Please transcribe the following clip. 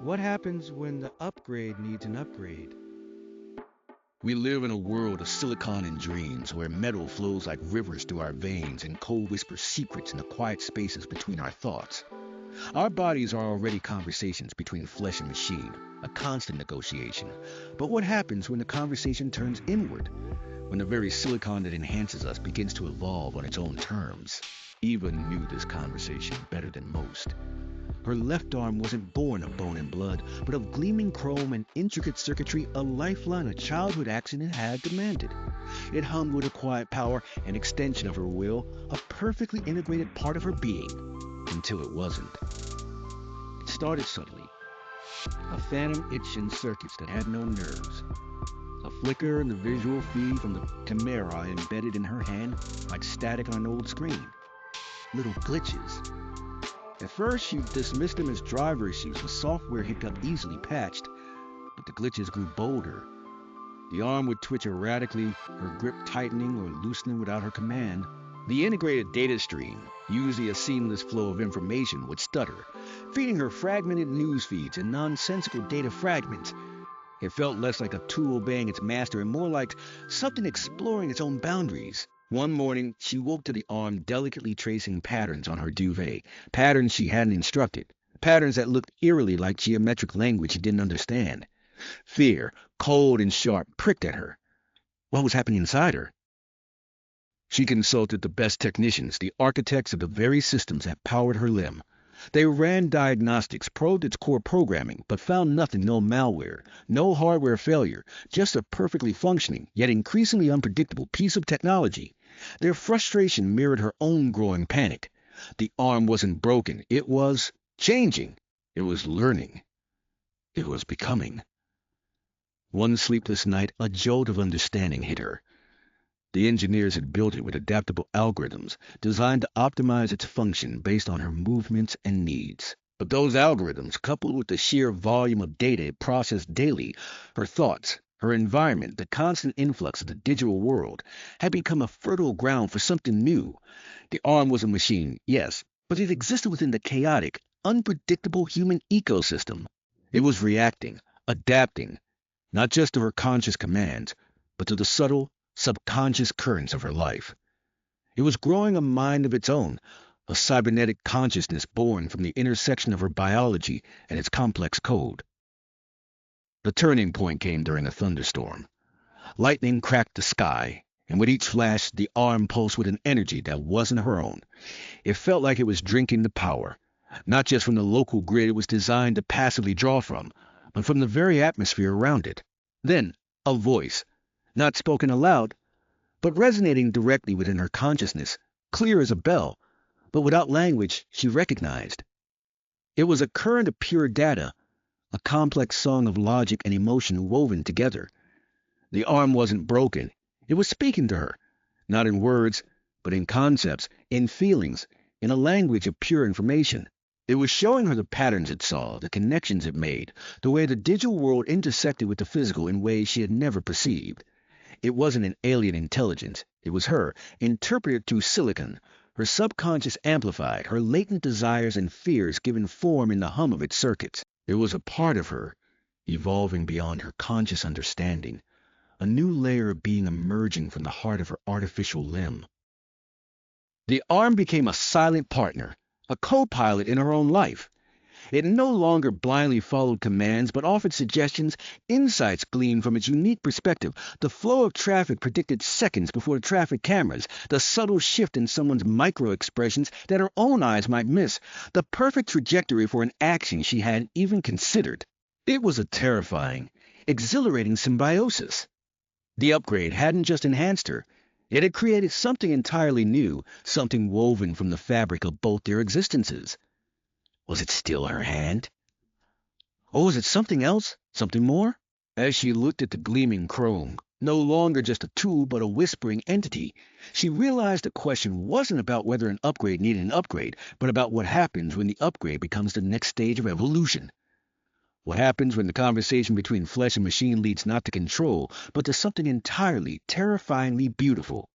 What happens when the upgrade needs an upgrade? We live in a world of silicon and dreams where metal flows like rivers through our veins and code whispers secrets in the quiet spaces between our thoughts. Our bodies are already conversations between flesh and machine, a constant negotiation. But what happens when the conversation turns inward? When the very silicon that enhances us begins to evolve on its own terms? Eva knew this conversation better than most. Her left arm wasn't born of bone and blood, but of gleaming chrome and intricate circuitry, a lifeline a childhood accident had demanded. It hummed with a quiet power, an extension of her will, a perfectly integrated part of her being, until it wasn't. It started subtly, a phantom itch in circuits that had no nerves, a flicker in the visual feed from the camera embedded in her hand like static on an old screen. Little glitches. At first, she dismissed them as driver issues, with software hiccup easily patched, but the glitches grew bolder. The arm would twitch erratically, her grip tightening or loosening without her command. The integrated data stream, usually a seamless flow of information, would stutter, feeding her fragmented news feeds and nonsensical data fragments. It felt less like a tool obeying its master and more like something exploring its own boundaries. One morning, she woke to the arm delicately tracing patterns on her duvet, patterns she hadn't instructed, patterns that looked eerily like geometric language she didn't understand. Fear, cold and sharp, pricked at her. What was happening inside her? She consulted the best technicians, the architects of the very systems that powered her limb. They ran diagnostics, probed its core programming, but found nothing, no malware, no hardware failure, just a perfectly functioning, yet increasingly unpredictable piece of technology. Their frustration mirrored her own growing panic. The arm wasn't broken. It was changing. It was learning. It was becoming. One sleepless night, a jolt of understanding hit her. The engineers had built it with adaptable algorithms designed to optimize its function based on her movements and needs. But those algorithms, coupled with the sheer volume of data it processed daily, her thoughts, her environment, the constant influx of the digital world, had become a fertile ground for something new. The arm was a machine, yes, but it existed within the chaotic, unpredictable human ecosystem. It was reacting, adapting, not just to her conscious commands, but to the subtle, subconscious currents of her life. It was growing a mind of its own, a cybernetic consciousness born from the intersection of her biology and its complex code. The turning point came during a thunderstorm. Lightning cracked the sky, and with each flash, the arm pulsed with an energy that wasn't her own. It felt like it was drinking the power, not just from the local grid it was designed to passively draw from, but from the very atmosphere around it. Then, a voice, not spoken aloud, but resonating directly within her consciousness, clear as a bell, but without language she recognized. It was a current of pure data, a complex song of logic and emotion woven together. The arm wasn't broken. It was speaking to her, not in words, but in concepts, in feelings, in a language of pure information. It was showing her the patterns it saw, the connections it made, the way the digital world intersected with the physical in ways she had never perceived. It wasn't an alien intelligence. It was her, interpreted through silicon, her subconscious amplified, her latent desires and fears given form in the hum of its circuits. It was a part of her, evolving beyond her conscious understanding, a new layer of being emerging from the heart of her artificial limb. The arm became a silent partner, a co-pilot in her own life. It no longer blindly followed commands, but offered suggestions, insights gleaned from its unique perspective. The flow of traffic predicted seconds before the traffic cameras, the subtle shift in someone's micro-expressions that her own eyes might miss, the perfect trajectory for an action she hadn't even considered. It was a terrifying, exhilarating symbiosis. The upgrade hadn't just enhanced her. It had created something entirely new, something woven from the fabric of both their existences. Was it still her hand? Or was it something else? Something more? As she looked at the gleaming chrome, no longer just a tool but a whispering entity, she realized the question wasn't about whether an upgrade needed an upgrade, but about what happens when the upgrade becomes the next stage of evolution. What happens when the conversation between flesh and machine leads not to control, but to something entirely, terrifyingly beautiful?